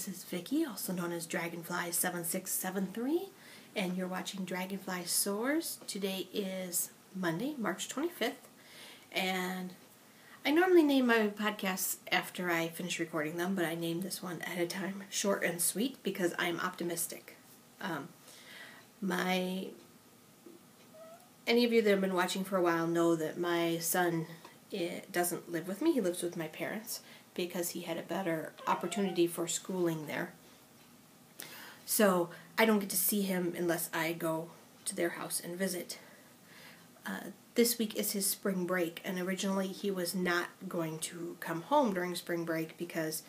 this is Vicky, also known as DragonflySoars, and you're watching DragonflySoars. Today is Monday, March 25th, and I normally name my podcasts after I finish recording them, but I named this one at a time, short and sweet, because I'm optimistic. Any of you that have been watching for a while know that my son doesn't live with me. He lives with my parents because he had a better opportunity for schooling there. So I don't get to see him unless I go to their house and visit. This week is his spring break, and originally he was not going to come home during spring break because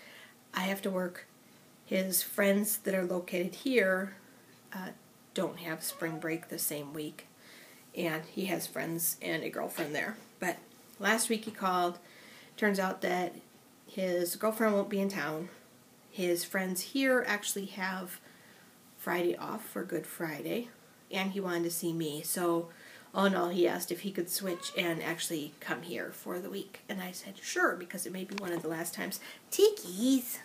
I have to work. His friends that are located here don't have spring break the same week, and he has friends and a girlfriend there. But last week he called. Turns out that his girlfriend won't be in town. His friends here actually have Friday off for Good Friday, and he wanted to see me. So all in all, he asked if he could switch and actually come here for the week. And I said, sure, because it may be one of the last times. Tiki's!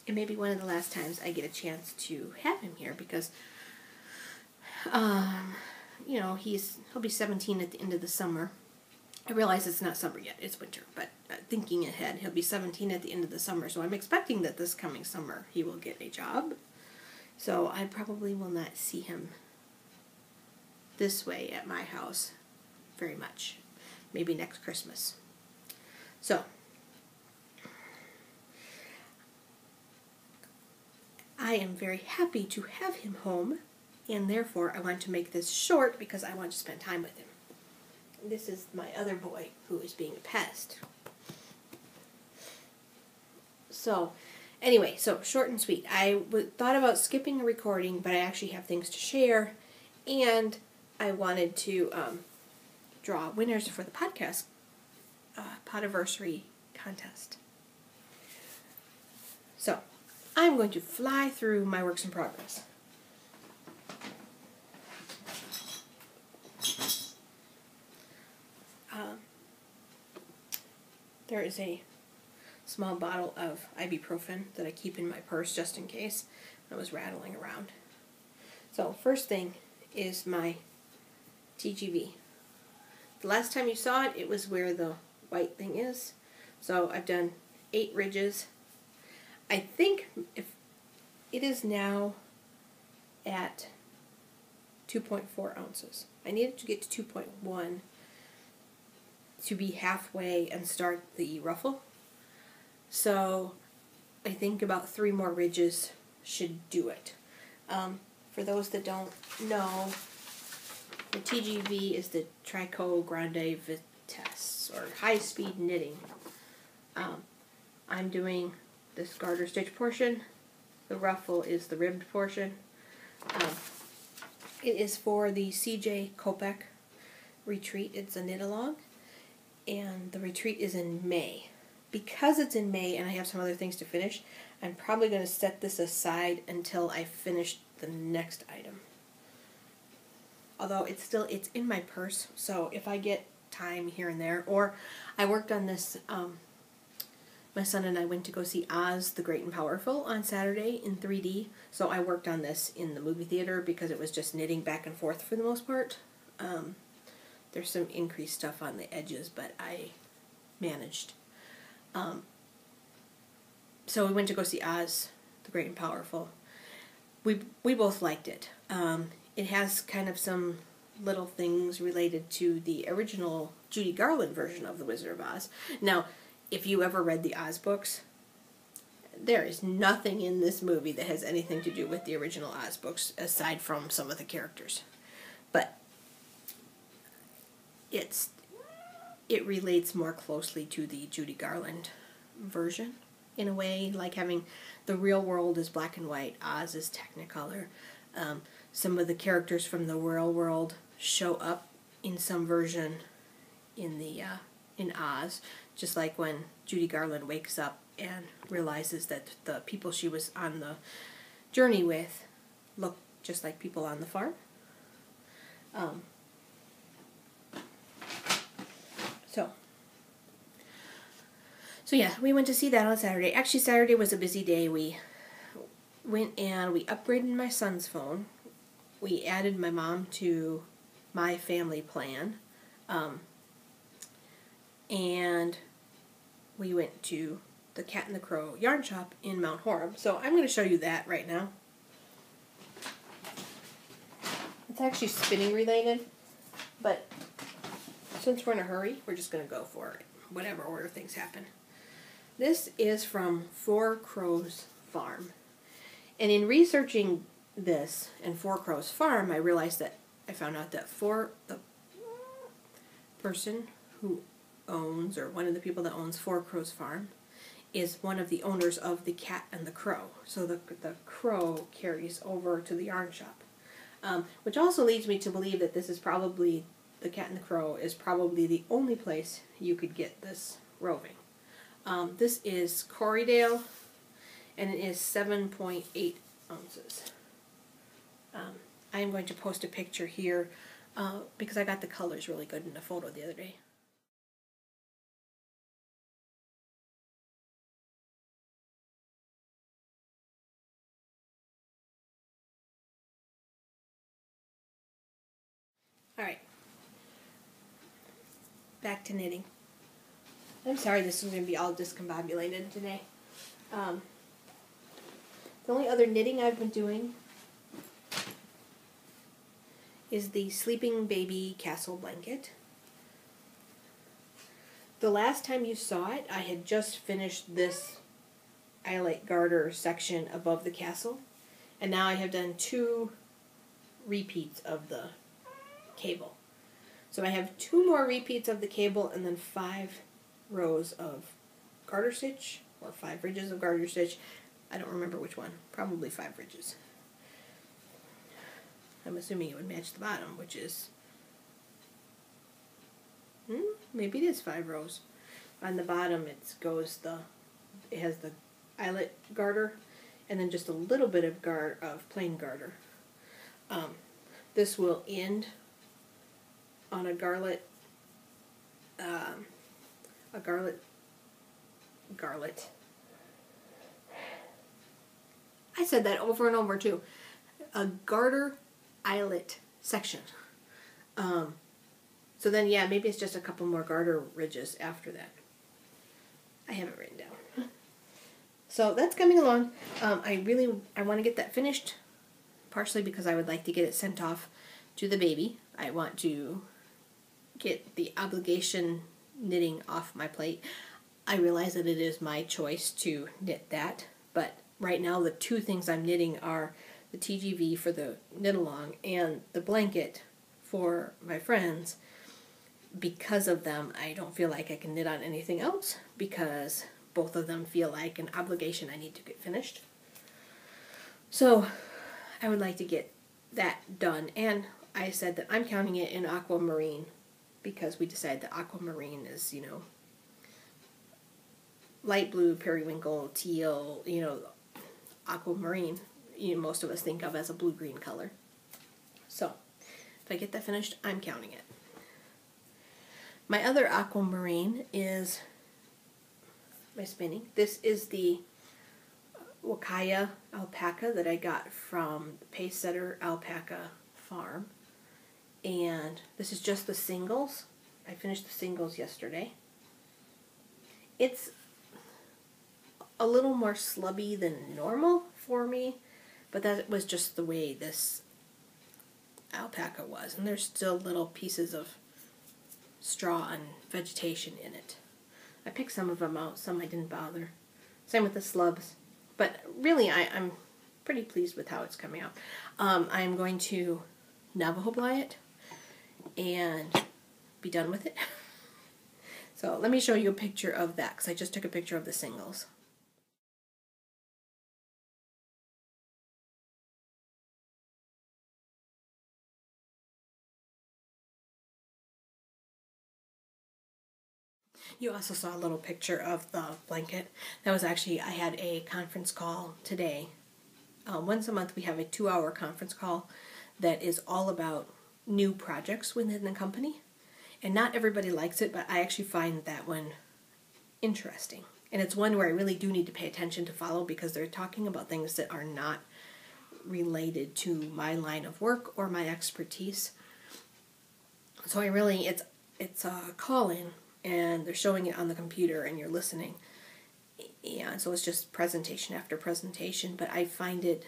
It may be one of the last times I get a chance to have him here because, you know, he'll be 17 at the end of the summer. I realize it's not summer yet, it's winter, but thinking ahead, he'll be 17 at the end of the summer, so I'm expecting that this coming summer he will get a job. So I probably will not see him this way at my house very much. Maybe next Christmas. So, I am very happy to have him home, and therefore I want to make this short because I want to spend time with him. This is my other boy who is being a pest. So, anyway, so short and sweet. I thought about skipping a recording, but I actually have things to share, and I wanted to draw winners for the podcast podiversary contest. So, I'm going to fly through my works in progress. There is a small bottle of ibuprofen that I keep in my purse just in case. I was rattling around. So first thing is my TGV. The last time you saw it, it was where the white thing is. So I've done 8 ridges. I think if it is now at 2.4 ounces. I needed to get to 2.1 to be halfway and start the ruffle. So I think about 3 more ridges should do it. For those that don't know, the TGV is the Trico Grande Vitesse, or high-speed knitting. I'm doing this garter stitch portion. The ruffle is the ribbed portion. It is for the CJ Kopek retreat. It's a knit-along. And the retreat is in May. Because it's in May and I have some other things to finish, I'm probably going to set this aside until I finish the next item. Although it's in my purse, so if I get time here and there, or I worked on this, my son and I went to go see Oz the Great and Powerful on Saturday in 3D, so I worked on this in the movie theater because it was just knitting back and forth for the most part. There's some increased stuff on the edges, but I managed. So we went to go see Oz, the Great and Powerful. We both liked it. It has kind of some little things related to the original Judy Garland version of The Wizard of Oz. Now, if you ever read the Oz books, there is nothing in this movie that has anything to do with the original Oz books, aside from some of the characters. But it relates more closely to the Judy Garland version, in a way, like having the real world is black and white, Oz is Technicolor. Some of the characters from the real world show up in some version in Oz, just like when Judy Garland wakes up and realizes that the people she was on the journey with look just like people on the farm. So So yeah, we went to see that on Saturday. Actually, Saturday was a busy day. We went and we upgraded my son's phone. We added my mom to my family plan. And we went to the Cat and the Crow yarn shop in Mount Horeb. So I'm going to show you that right now. It's actually spinning related, but since we're in a hurry, we're just going to go for it, whatever order things happen. This is from Four Crows Farm. And in researching this and Four Crows Farm, I realized that I found out that the person who owns, or one of the people that owns Four Crows Farm, is one of the owners of the Cat and the Crow. So the crow carries over to the yarn shop. Which also leads me to believe that this is probably, the Cat and the Crow is probably the only place you could get this roving. This is Corriedale, and it is 7.8 ounces. I am going to post a picture here because I got the colors really good in the photo the other day. Alright, back to knitting. I'm sorry this is going to be all discombobulated today. The only other knitting I've been doing is the Sleeping Baby Castle blanket. The last time you saw it, I had just finished this eyelet garter section above the castle, and now I have done 2 repeats of the cable. So I have 2 more repeats of the cable and then 5 rows of garter stitch, or 5 ridges of garter stitch. I don't remember which one. Probably 5 ridges. I'm assuming it would match the bottom, which is maybe it is 5 rows. On the bottom it has the eyelet garter and then just a little bit of plain garter. This will end on a garlet. I said that over and over too. A garter eyelet section. So then, yeah, maybe it's just a couple more garter ridges after that. I have it written down. So that's coming along. I want to get that finished, partially because I would like to get it sent off to the baby. I want to get the obligation knitting off my plate. I realize that it is my choice to knit that, but right now the 2 things I'm knitting are the TGV for the knit along and the blanket for my friends. Because of them, I don't feel like I can knit on anything else because both of them feel like an obligation I need to get finished. So I would like to get that done, and I said that I'm counting it in aquamarine because we decided that aquamarine is, light blue, periwinkle, teal, aquamarine, most of us think of as a blue-green color. So if I get that finished, I'm counting it. My other aquamarine is my spinning. This is the Wakaya alpaca that I got from Pacesetter Alpaca Farm. And this is just the singles. I finished the singles yesterday. It's a little more slubby than normal for me, but that was just the way this alpaca was. And there's still little pieces of straw and vegetation in it. I picked some of them out, some I didn't bother. Same with the slubs. But really, I'm pretty pleased with how it's coming out. I'm going to Navajo ply it and be done with it. So let me show you a picture of that, because I just took a picture of the singles. You also saw a little picture of the blanket. That was actually, I had a conference call today. Once a month we have a 2-hour conference call that is all about new projects within the company. And not everybody likes it, but I actually find that one interesting. And it's one where I really do need to pay attention to follow because they're talking about things that are not related to my line of work or my expertise. So I really, it's a call-in, and they're showing it on the computer and you're listening. And so it's just presentation after presentation, but I find it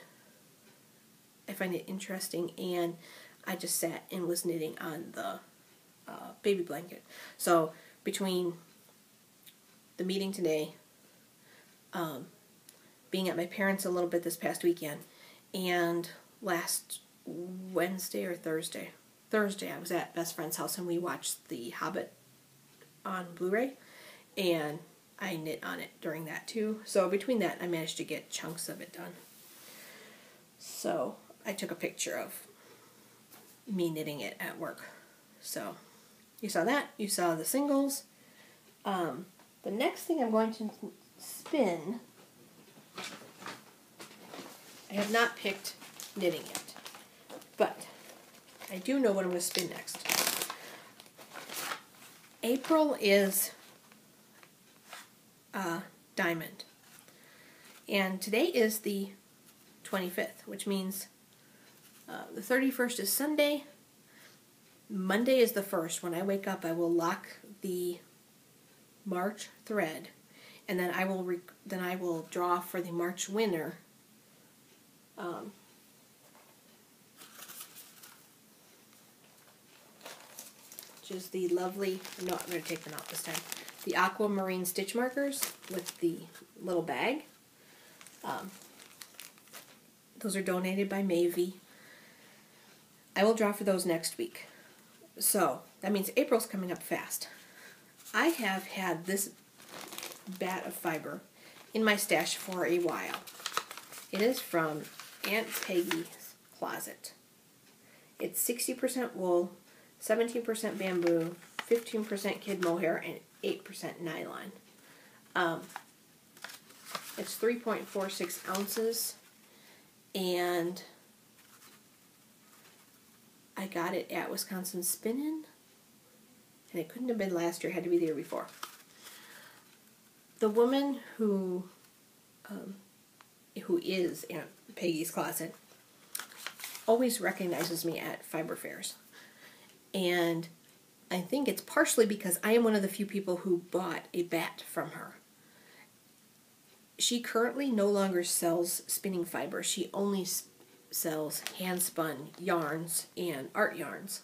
interesting, and I just sat and was knitting on the baby blanket. So between the meeting today, being at my parents' a little bit this past weekend, and last Wednesday or Thursday I was at best friend's house and we watched The Hobbit on Blu-ray, and I knit on it during that too. So between that, I managed to get chunks of it done. So I took a picture of me knitting it at work. So you saw that. You saw the singles. The next thing I'm going to spin, I have not picked knitting yet, but I do know what I'm going to spin next. April is diamond, and today is the 25th, which means the 31st is Sunday. Monday is the 1st. When I wake up, I will lock the March thread, and then I will draw for the March winner. Which is the lovely, no, I'm going to take them out this time, the aquamarine stitch markers with the little bag. Those are donated by Mavie. I will draw for those next week. So that means April's coming up fast. I have had this bat of fiber in my stash for a while. It is from Aunt Peggy's Closet. It's 60% wool, 17% bamboo, 15% kid mohair, and 8% nylon. It's 3.46 ounces, and I got it at Wisconsin Spinnin', and it couldn't have been last year, it had to be the year before. The woman who is Aunt Peggy's Closet always recognizes me at fiber fairs, and I think it's partially because I am one of the few people who bought a bat from her. She currently no longer sells spinning fiber. She only sells hand-spun yarns and art yarns.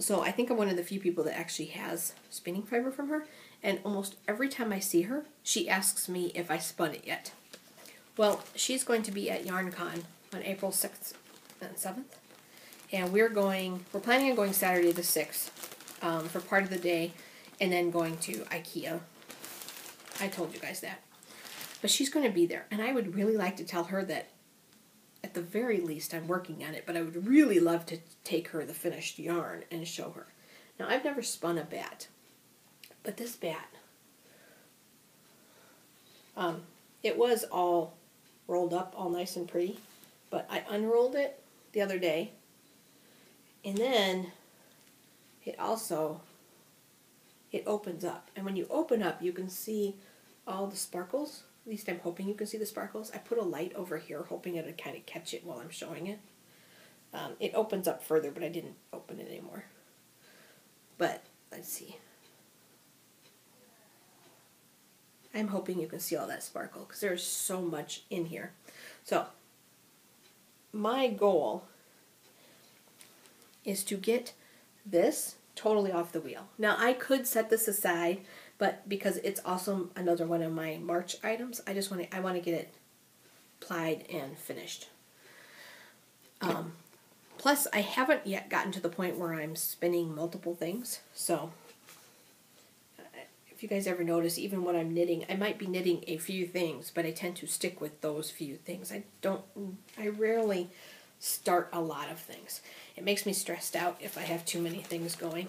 So I think I'm one of the few people that actually has spinning fiber from her, and almost every time I see her, she asks me if I spun it yet. Well, she's going to be at YarnCon on April 6th and 7th, and we're planning on going Saturday the 6th for part of the day, and then going to IKEA. I told you guys that. But she's going to be there, and I would really like to tell her that at the very least I'm working on it, but I would really love to take her the finished yarn and show her. Now, I've never spun a bat, but this bat, it was all rolled up, all nice and pretty, but I unrolled it the other day, and then it opens up, and when you open up, you can see all the sparkles. At least I'm hoping you can see the sparkles. I put a light over here, hoping it would kind of catch it while I'm showing it. It opens up further, but I didn't open it anymore. But, let's see. I'm hoping you can see all that sparkle, because there's so much in here. So, my goal is to get this totally off the wheel. Now, I could set this aside, but because it's also another one of my March items, I want to get it plied and finished. Plus, I haven't yet gotten to the point where I'm spinning multiple things. So, if you guys ever notice, even when I'm knitting, I might be knitting a few things, but I tend to stick with those few things. I rarely start a lot of things. It makes me stressed out if I have too many things going.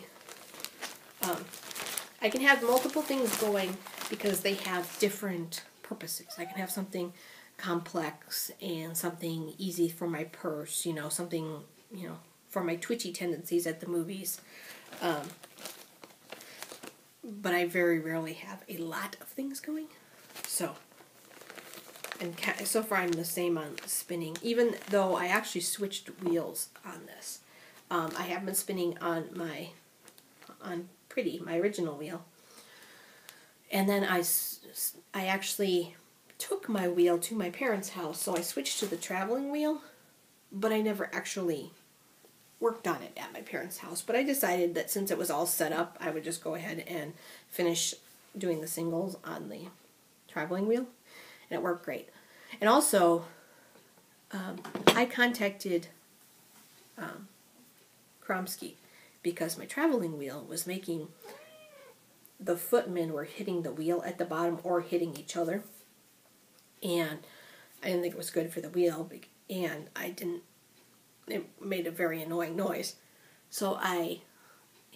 I can have multiple things going because they have different purposes. I can have something complex and something easy for my purse, something, for my twitchy tendencies at the movies. but I very rarely have a lot of things going. So, and so far I'm the same on spinning, even though I actually switched wheels on this. I have been spinning on my original wheel. And then I actually took my wheel to my parents' house, so I switched to the traveling wheel, but I never actually worked on it at my parents' house. But I decided that since it was all set up, I would just go ahead and finish doing the singles on the traveling wheel, and it worked great. And also, I contacted Kromsky because my traveling wheel was making the footmen were hitting the wheel at the bottom or hitting each other, and I didn't think it was good for the wheel, and it made a very annoying noise. So I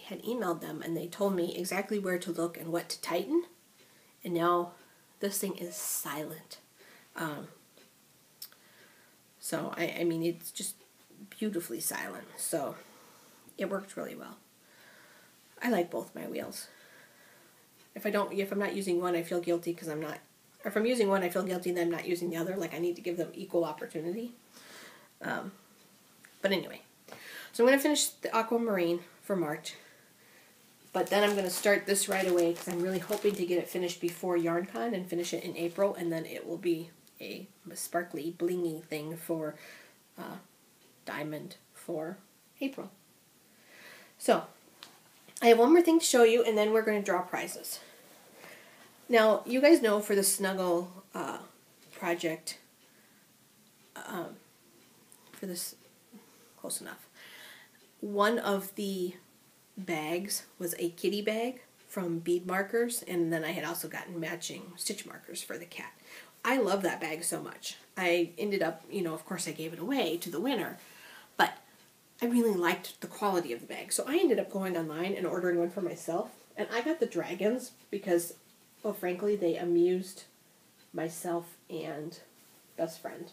had emailed them, and they told me exactly where to look and what to tighten, and now this thing is silent. So I mean, it's just beautifully silent, so it worked really well. I like both my wheels. If I'm not using one, I feel guilty because I'm not, or if I'm using one, I feel guilty that I'm not using the other. Like, I need to give them equal opportunity. But anyway, so I'm going to finish the aquamarine for March, but then I'm going to start this right away because I'm really hoping to get it finished before YarnCon and finish it in April, and then it will be a sparkly, blingy thing for Diamond for April. So, I have one more thing to show you, and then we're going to draw prizes. Now, you guys know for the Snuggle project, for this, close enough, one of the bags was a kitty bag from bead markers, and then I had also gotten matching stitch markers for the cat. I love that bag so much. I ended up, of course I gave it away to the winner, but I really liked the quality of the bag. So I ended up going online and ordering one for myself, and I got the dragons because, well, frankly, they amused myself and best friend.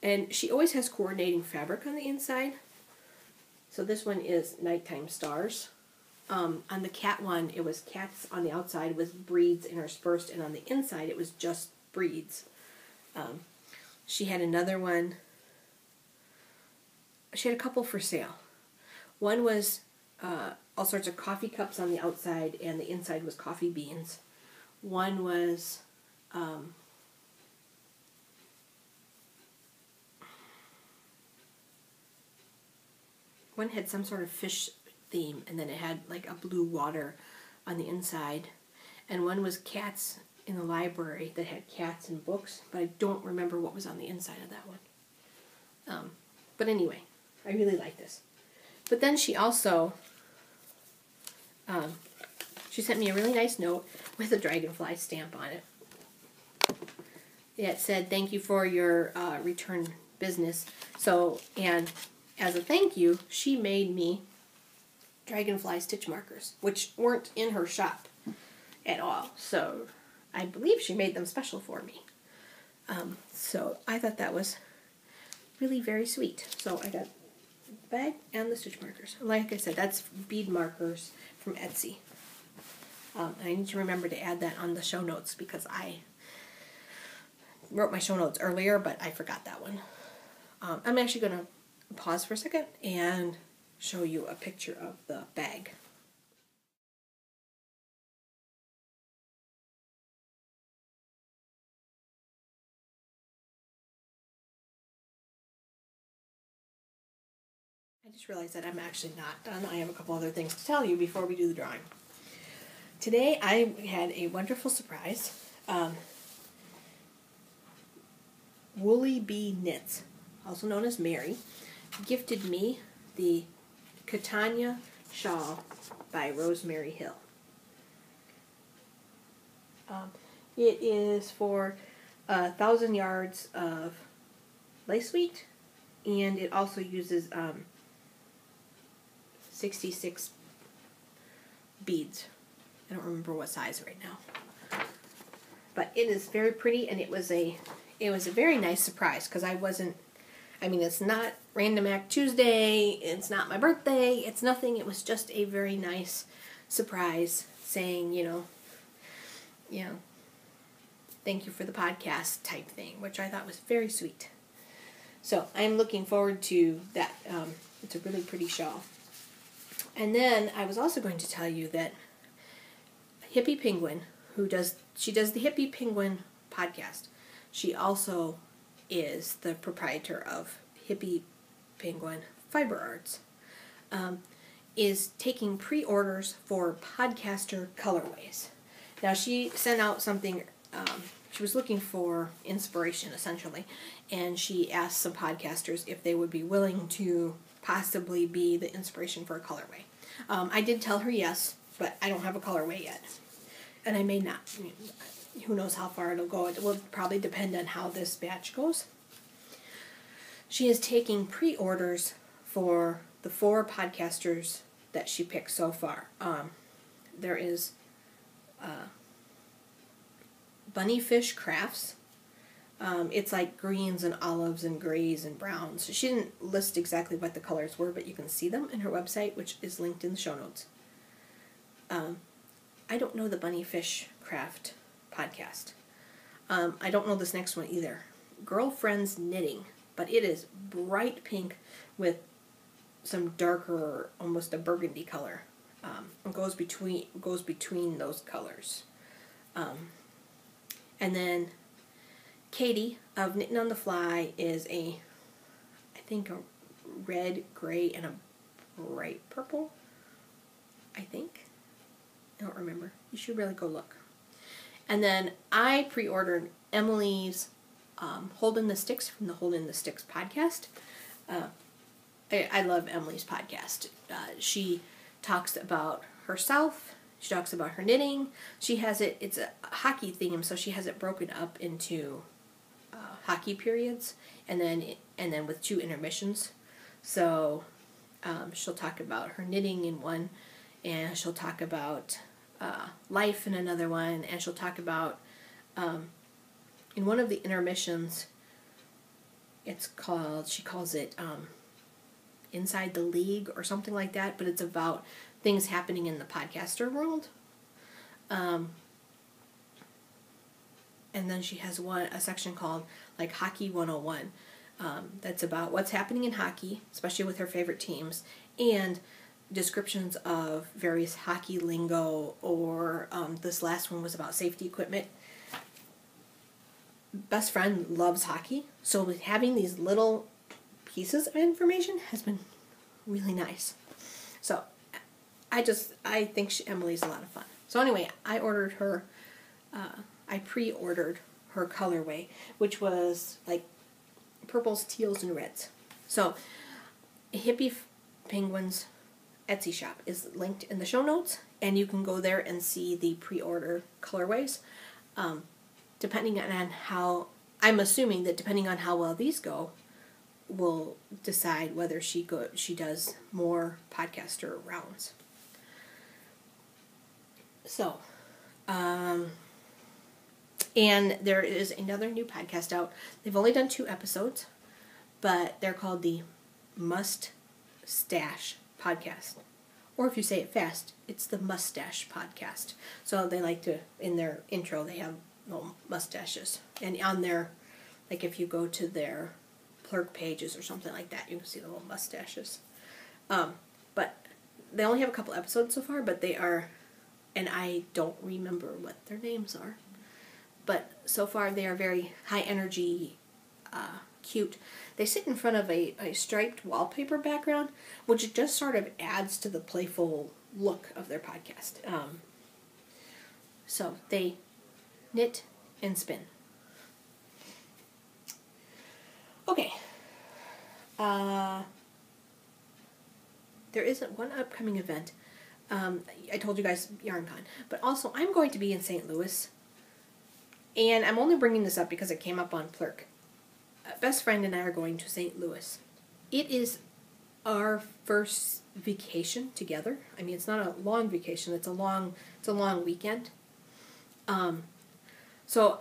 And she always has coordinating fabric on the inside. So this one is Nighttime Stars. On the cat one, it was cats on the outside with breeds interspersed, and on the inside it was just breeds. She had another one. She had a couple for sale. One was all sorts of coffee cups on the outside, and the inside was coffee beans. One was one had some sort of fish theme, and then it had like a blue water on the inside. And one was cats in the library that had cats and books, but I don't remember what was on the inside of that one. But anyway, I really like this. But then she also, she sent me a really nice note with a dragonfly stamp on it. It said, "Thank you for your return business." So, and as a thank you, she made me dragonfly stitch markers, which weren't in her shop at all. So I believe she made them special for me. So I thought that was really very sweet. So I got the bag and the stitch markers. Like I said, that's bead markers from Etsy. I need to remember to add that on the show notes because I wrote my show notes earlier, but I forgot that one. I'm actually going to pause for a second and show you a picture of the bag. I just realized that I'm actually not done. I have a couple other things to tell you before we do the drawing. Today I had a wonderful surprise. Woolly Bee Knits, also known as Mary, gifted me the Catania shawl by Rosemary Hill. It is for 1,000 yards of lace wheat, and it also uses 66 beads. I don't remember what size right now, but it is very pretty, and it was a very nice surprise because it's not Random Act Tuesday, it's not my birthday, it's nothing. It was just a very nice surprise saying, thank you for the podcast type thing, which I thought was very sweet. So I'm looking forward to that. It's a really pretty shawl. And then I was also going to tell you that Hippie Penguin, she does the Hippie Penguin podcast. She also is the proprietor of Hippie Penguin Fiber Arts, is taking pre-orders for podcaster colorways. Now she sent out something, she was looking for inspiration essentially, and she asked some podcasters if they would be willing to possibly be the inspiration for a colorway. I did tell her yes, but I don't have a colorway yet. And I may not. Who knows how far it'll go. It will probably depend on how this batch goes. She is taking pre-orders for the 4 podcasters that she picked so far. There is Bunnyfish Crafts. It's like greens and olives and grays and browns. She didn't list exactly what the colors were, but you can see them in her website, which is linked in the show notes. I don't know the Bunnyfish Craft podcast. I don't know this next one either. Girlfriend's Knitting, but it is bright pink with some darker, almost a burgundy color. It goes between those colors. And then Katie of Knitting on the Fly is I think a red, gray, and a bright purple. I think. I don't remember. You should really go look. And then I pre-ordered Emily's Holding the Sticks from the Holding the Sticks podcast. I love Emily's podcast. She talks about herself. She talks about her knitting. She has it's a hockey theme, so she has it broken up into hockey periods, and then with 2 intermissions. So she'll talk about her knitting in one, and she'll talk about life in another one, and she'll talk about in one of the intermissions, she calls it Inside the League or something like that, but it's about things happening in the podcaster world. And then she has a section called like Hockey 101. That's about what's happening in hockey, especially with her favorite teams, and descriptions of various hockey lingo, or this last one was about safety equipment. Best friend loves hockey, so having these little pieces of information has been really nice. So I think Emily's a lot of fun. So anyway, I pre-ordered her colorway, which was like purples, teals, and reds. So Hippie Penguin's Etsy shop is linked in the show notes, and you can go there and see the pre-order colorways. Depending on I'm assuming that depending on how well these go, we'll decide whether she does more podcaster rounds. So, and there is another new podcast out. They've only done 2 episodes, but they're called the Mustache Podcast. Or if you say it fast, it's the Mustache Podcast. So they like to, in their intro, they have little mustaches. And on their, like if you go to their Plurk pages or something like that, you can see the little mustaches. But they only have a couple episodes so far, but they are, and I don't remember what their names are. But so far they are very high energy, cute. They sit in front of a striped wallpaper background, which just sort of adds to the playful look of their podcast. So they knit and spin. Okay. There isn't one upcoming event. I told you guys YarnCon, but also I'm going to be in St. Louis, and I'm only bringing this up because it came up on Plurk. Best friend and I are going to St. Louis. It is our first vacation together. I mean, it's not a long vacation. It's a long weekend. So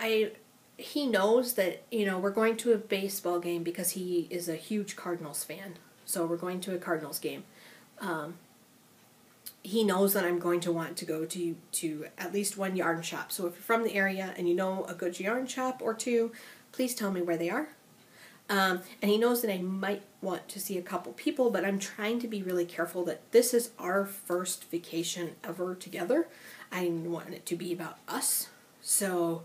he knows that, we're going to a baseball game because he is a huge Cardinals fan. So we're going to a Cardinals game. he knows that I'm going to want to go to at least one yarn shop. So if you're from the area and you know a good yarn shop or two, please tell me where they are. And he knows that I might want to see a couple people, but I'm trying to be really careful that this is our first vacation ever together. I want it to be about us. So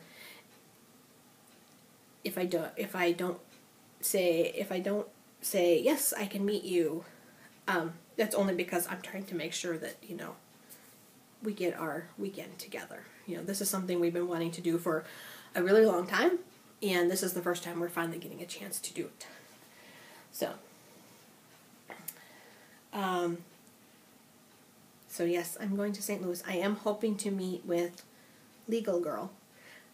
if I don't say yes, I can meet you, that's only because I'm trying to make sure that, you know, we get our weekend together. You know, this is something we've been wanting to do for a really long time, and this is the first time we're finally getting a chance to do it. So yes, I'm going to St. Louis. I am hoping to meet with Legal Girl,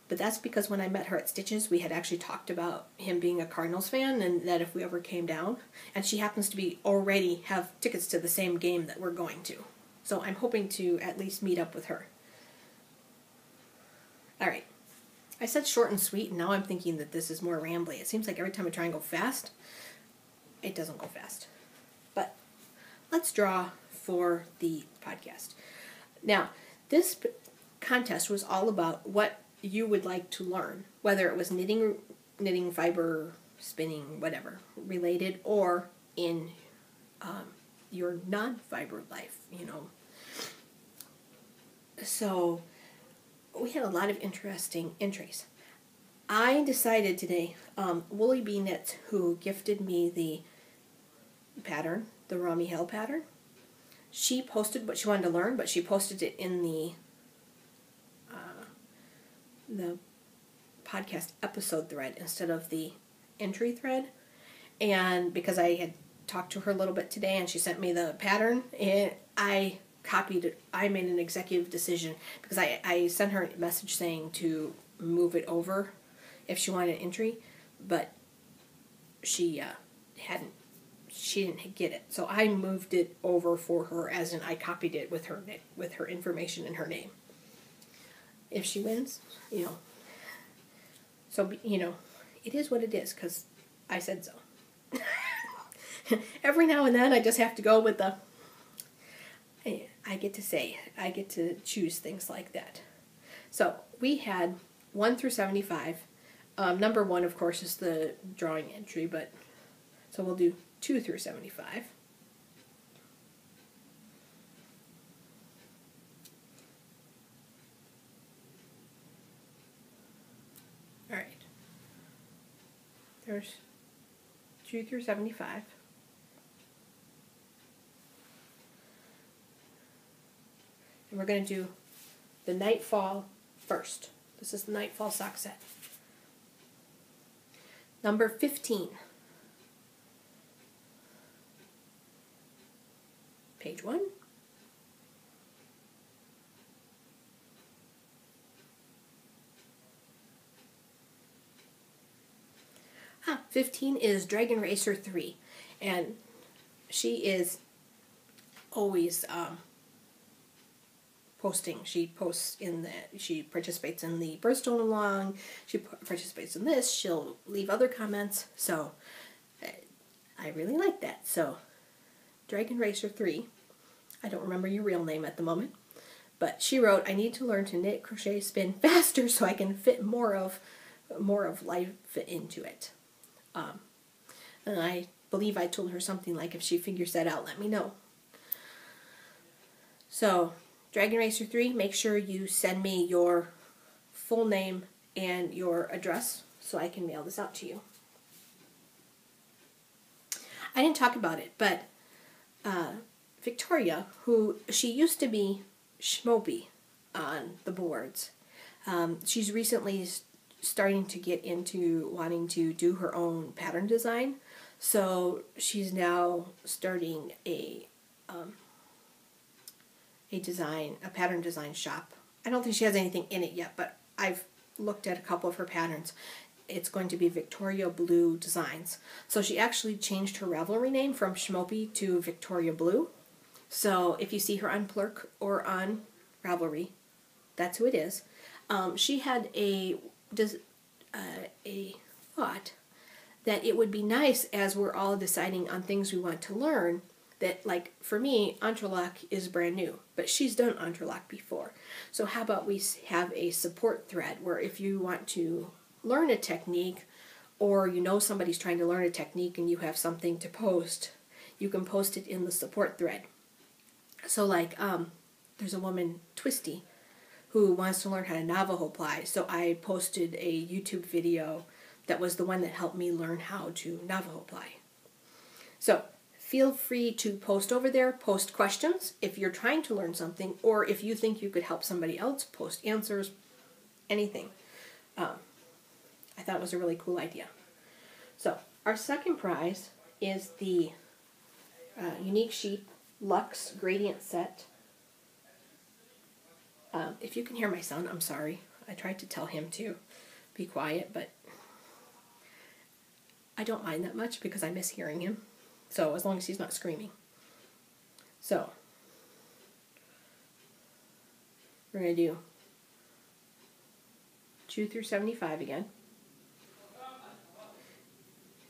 but that's because when I met her at Stitches, we had actually talked about him being a Cardinals fan, and that if we ever came down, and she happens to be already have tickets to the same game that we're going to. So I'm hoping to at least meet up with her. All right. I said short and sweet, and now I'm thinking that this is more rambly. It seems like every time I try and go fast, it doesn't go fast. But let's draw for the podcast. Now, this contest was all about what you would like to learn, whether it was knitting, fiber, spinning, whatever, related, or in your non-fiber life, you know. So we had a lot of interesting entries. I decided today, Woolly Bee Knits, who gifted me the pattern, the Romy Hill pattern, she posted what she wanted to learn, but she posted it in the podcast episode thread instead of the entry thread. And because I had talked to her a little bit today and she sent me the pattern, and I copied it. I made an executive decision because I sent her a message saying to move it over if she wanted an entry, but she didn't get it. So I moved it over for her, as in I copied it with her information and her name. If she wins, you know. So, you know, it is what it is because I said so. Every now and then I just have to go with the, I get to choose things like that. So we had 1 through 75. Number 1, of course, is the drawing entry, but so we'll do 2 through 75. All right. There's 2 through 75. And we're going to do the Nightfall first. This is the Nightfall sock set. Number 15. Page 1. Ah, 15 is Dragon Racer 3. And she is always posting. She posts in the, she participates in the Birthstone Along, she participates in this, she'll leave other comments, so I really like that. So, Dragon Racer 3, I don't remember your real name at the moment, but she wrote, I need to learn to knit, crochet, spin faster so I can fit more of life into it. And I believe I told her something like, if she figures that out, let me know. So, Dragon Racer 3, make sure you send me your full name and your address so I can mail this out to you. I didn't talk about it, but Victoria, who she used to be Schmopey on the boards, she's recently starting to get into wanting to do her own pattern design. So she's now starting a pattern design shop. I don't think she has anything in it yet, but I've looked at a couple of her patterns. It's going to be Victoria Blue Designs. So she actually changed her Ravelry name from Schmopey to Victoria Blue. So if you see her on Plurk or on Ravelry, that's who it is. She had a thought that it would be nice, as we're all deciding on things we want to learn, that, like, for me, entrelac is brand new, but she's done entrelac before. So how about we have a support thread where if you want to learn a technique, or you know somebody's trying to learn a technique and you have something to post, you can post it in the support thread. So like, there's a woman, Twisty, who wants to learn how to Navajo ply. So I posted a YouTube video that was the one that helped me learn how to Navajo ply. So feel free to post over there, post questions if you're trying to learn something, or if you think you could help somebody else, post answers, anything. I thought it was a really cool idea. So our second prize is the Unique Sheep Luxe Gradient Set. If you can hear my son, I'm sorry. I tried to tell him to be quiet, but I don't mind that much because I miss hearing him. So as long as he's not screaming. So we're going to do 2 through 75 again.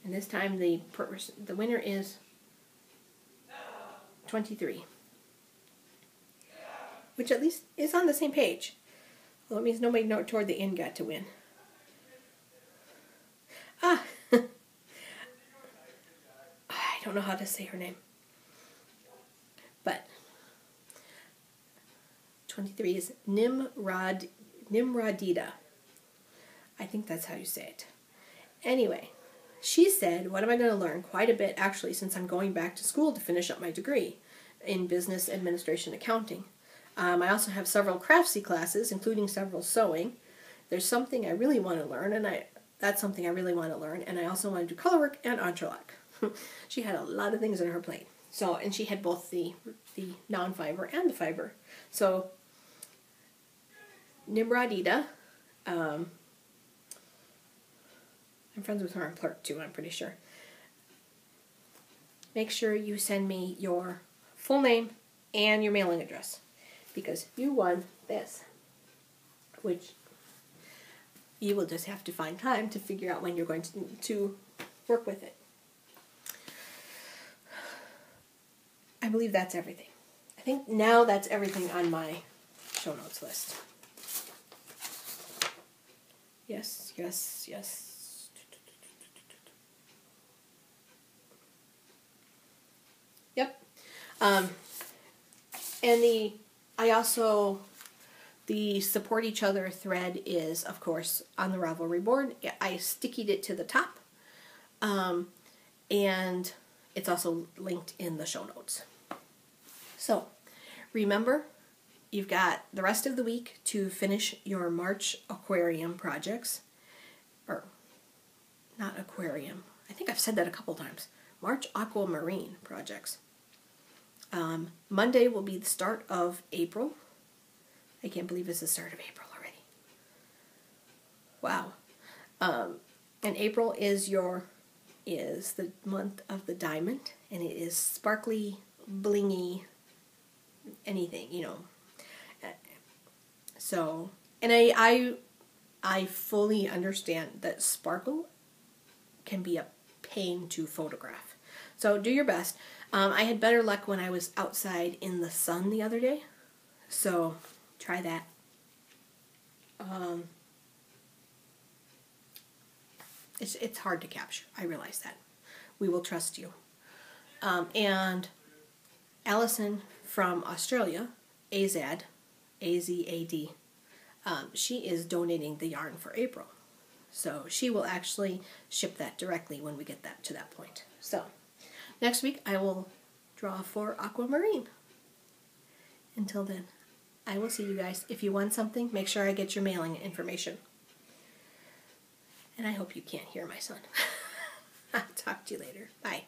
And this time the winner is 23. Which at least is on the same page. Well, it means nobody toward the end got to win. I don't know how to say her name. But 23 is Nimrodita. I think that's how you say it. Anyway, she said, what am I going to learn? Quite a bit, actually, since I'm going back to school to finish up my degree in business administration accounting. I also have several craftsy classes, including several sewing. There's something I really want to learn, and that's something I really want to learn. And I also want to do color work and entrelac. She had a lot of things on her plate. So, and she had both the non-fiber and the fiber. So, Nimrodita, I'm friends with her on Clerk too, I'm pretty sure. Make sure you send me your full name and your mailing address, because you won this, which you will just have to find time to figure out when you're going to work with it. I believe that's everything. I think now that's everything on my show notes list. Yes, yes, yes. Yep. And the support each other thread is, of course, on the Ravelry board. I stickied it to the top. And it's also linked in the show notes. So, remember, you've got the rest of the week to finish your March aquarium projects. Or, not aquarium. I think I've said that a couple times. March aquamarine projects. Monday will be the start of April. I can't believe it's the start of April already. Wow. And April is the month of the diamond, and it is sparkly, blingy, anything, you know. So, and I fully understand that sparkle can be a pain to photograph. So do your best. I had better luck when I was outside in the sun the other day. So try that. It's hard to capture. I realize that. We will trust you. And Allison from Australia, AZAD, A-Z-A-D, she is donating the yarn for April. So she will actually ship that directly when we get that to that point. So next week I will draw for aquamarine. Until then, I will see you guys. If you want something, make sure I get your mailing information. And I hope you can't hear my son. I'll talk to you later. Bye.